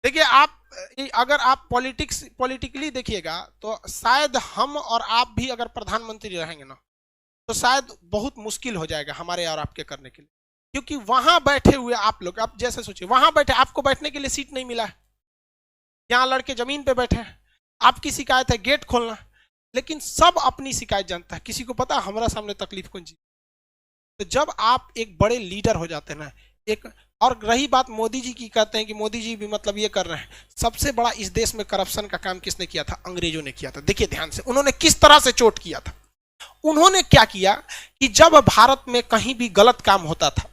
देखिए आप, अगर आप पॉलिटिकली देखिएगा तो शायद हम और आप भी अगर प्रधानमंत्री रहेंगे ना, तो शायद बहुत मुश्किल हो जाएगा हमारे और आपके करने के लिए। क्योंकि वहां बैठे हुए आप लोग, आप जैसे सोचिए, वहां बैठे आपको बैठने के लिए सीट नहीं मिला है, यहाँ लड़के जमीन पे बैठे हैं, आपकी शिकायत है गेट खोलना, लेकिन सब अपनी शिकायत जानता है, किसी को पता हमारा सामने तकलीफ कौन सी। तो जब आप एक बड़े लीडर हो जाते हैं ना, एक, और रही बात मोदी जी की, कहते हैं कि मोदी जी भी मतलब ये कर रहे हैं, सबसे बड़ा इस देश में करप्शन का काम किसने किया था? अंग्रेजों ने किया था। देखिए ध्यान से उन्होंने किस तरह से चोट किया था। उन्होंने क्या किया कि जब भारत में कहीं भी गलत काम होता था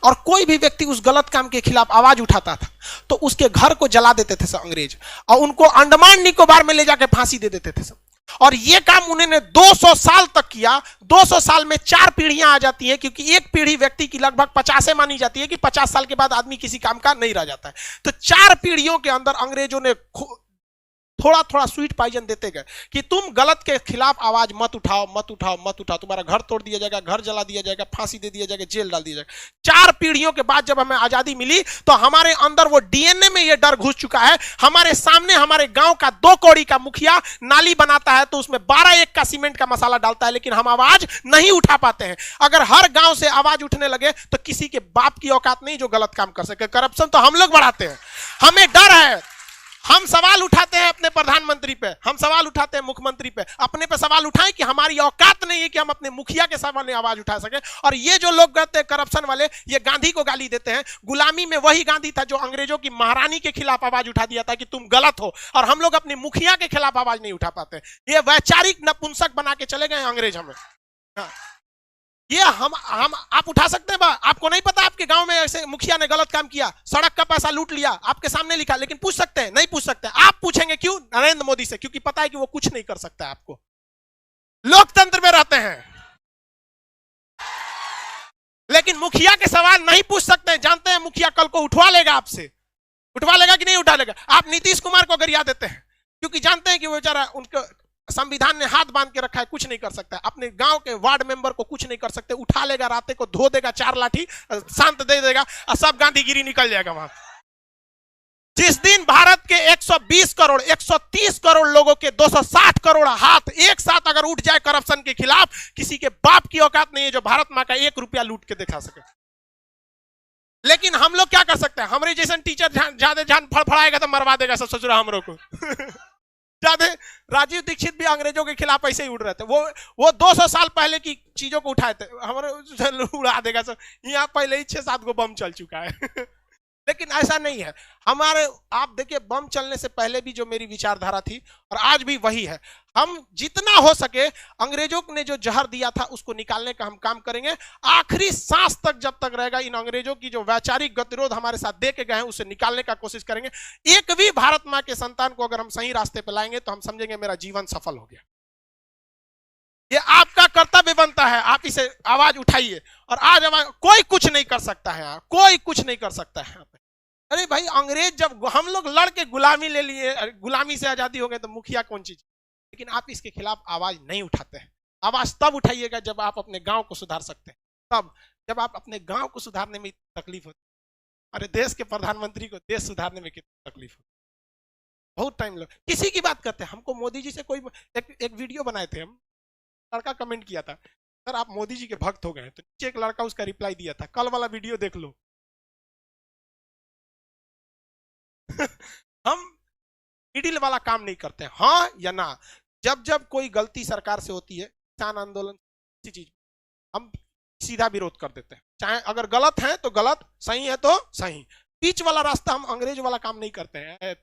और कोई भी व्यक्ति उस गलत काम के खिलाफ आवाज उठाता था, तो उसके घर को जला देते थे सब अंग्रेज, और उनको अंडमान निकोबार में ले जाकर फांसी दे देते थे सब। और ये काम उन्होंने 200 साल तक किया। 200 साल में 4 पीढ़ियां आ जाती है, क्योंकि एक पीढ़ी व्यक्ति की लगभग 50 मानी जाती है कि 50 साल के बाद आदमी किसी काम का नहीं रह जाता है। तो 4 पीढ़ियों के अंदर अंग्रेजों ने थोड़ा थोड़ा स्वीट पॉइजन देते गए कि तुम गलत के खिलाफ आवाज मत उठाओ, मत उठाओ, मत उठाओ, तुम्हारा घर तोड़ दिया जाएगा, घर जला दिया जाएगा, फांसी दे दिया जाएगा, जेल डाल दिया जाएगा। 4 पीढ़ियों के बाद जब हमें आजादी मिली, तो हमारे अंदर वो डीएनए में ये डर घुस चुका है। हमारे सामने हमारे गांव का 2 कौड़ी का मुखिया नाली बनाता है तो उसमें 12 का सीमेंट का मसाला डालता है, लेकिन हम आवाज नहीं उठा पाते हैं। अगर हर गांव से आवाज उठने लगे तो किसी के बाप की औकात नहीं जो गलत काम कर सके। करप्शन तो हम लोग बढ़ाते हैं, हमें डर है। हम सवाल उठाते हैं अपने प्रधानमंत्री पे, हम सवाल उठाते हैं मुख्यमंत्री पे, अपने पे सवाल उठाएं कि हमारी औकात नहीं है कि हम अपने मुखिया के सामने आवाज उठा सके। और ये जो लोग कहते हैं करप्शन वाले, ये गांधी को गाली देते हैं। गुलामी में वही गांधी था जो अंग्रेजों की महारानी के खिलाफ आवाज उठा दिया था कि तुम गलत हो, और हम लोग अपने मुखिया के खिलाफ आवाज नहीं उठा पाते। ये वैचारिक नपुंसक बना के चले गए अंग्रेज हमें। हाँ। ये हम आप उठा सकते हैं? आपको नहीं पता आपके गांव में ऐसे मुखिया ने गलत काम किया, सड़क का पैसा लूट लिया, आपके सामने लिखा, लेकिन पूछ सकते हैं? नहीं पूछ सकते। आप पूछेंगे क्यों? नरेंद्र मोदी से, क्योंकि पता है कि वो कुछ नहीं कर सकता है। आपको लोकतंत्र में रहते हैं, लेकिन मुखिया के सवाल नहीं पूछ सकते। जानते हैं मुखिया कल को उठवा लेगा आपसे, उठवा लेगा कि नहीं उठा लेगा? आप नीतीश कुमार को गरिया देते हैं क्योंकि जानते हैं कि वो बेचारा, उनको संविधान ने हाथ बांध के रखा है, कुछ नहीं कर सकता। अपने गांव के वार्ड मेंबर को कुछ नहीं कर सकते। उठा लेगा, राते को धो देगा 4 लाठी, शांत दे देगा, और सब गांधीगिरी निकल जाएगा वहां। जिस दिन भारत के 120 करोड़ 130 करोड़ लोगों के 260 करोड़ हाथ एक साथ अगर उठ जाए करप्शन के खिलाफ, किसी के बाप की औकात नहीं है जो भारत मां का 1 रुपया लूट के दिखा सके। लेकिन हम लोग क्या कर सकते हैं? हमारे जैसे टीचर ज्यादा जान फड़फड़ाएगा तो मरवा देगा सब ससुरा हमरों को। ज्यादा राजीव दीक्षित भी अंग्रेजों के खिलाफ ऐसे ही उड़ रहे थे। वो 200 साल पहले की चीजों को उठाए थे, हमारे उड़ा देगा सब। यहाँ पहले ही 6-7 गो बम चल चुका है। लेकिन ऐसा नहीं है हमारे। आप देखिए, बम चलने से पहले भी जो मेरी विचारधारा थी और आज भी वही है। हम जितना हो सके अंग्रेजों ने जो जहर दिया था उसको निकालने का हम काम करेंगे। आखिरी सांस तक जब तक रहेगा, इन अंग्रेजों की जो वैचारिक गतिरोध हमारे साथ दे के गए हैं उसे निकालने का कोशिश करेंगे। एक भी भारत मां के संतान को अगर हम सही रास्ते पर लाएंगे तो हम समझेंगे मेरा जीवन सफल हो गया। ये आपका कर्तव्य बनता है, आप इसे आवाज उठाइए। और आज कोई कुछ नहीं कर सकता है, कोई कुछ नहीं कर सकता है। अरे भाई, अंग्रेज जब हम लोग लड़ के गुलामी ले लिए, गुलामी से आजादी हो गए, तो मुखिया कौन चीज? लेकिन आप इसके खिलाफ आवाज नहीं उठाते हैं। आवाज तब उठाइएगा जब आप अपने गांव को सुधार सकते हैं, तब जब आप अपने गांव को सुधारने में तकलीफ होती है। अरे देश के प्रधानमंत्री को देश सुधारने में कितनी तकलीफ होती है। बहुत टाइम लग, किसी की बात करते हैं। हमको मोदी जी से कोई एक वीडियो बनाए थे हम, लड़का कमेंट किया था, सर आप मोदी जी के भक्त हो गए, तो नीचे एक लड़का उसका रिप्लाई दिया था, कल वाला वीडियो देख लो। हम मिडिल वाला काम नहीं करते, हाँ या ना। जब जब कोई गलती सरकार से होती है, किसान आंदोलन, किसी चीज हम सीधा विरोध कर देते हैं। चाहे अगर गलत है तो गलत, सही है तो सही। बीच वाला रास्ता हम अंग्रेज वाला काम नहीं करते हैं।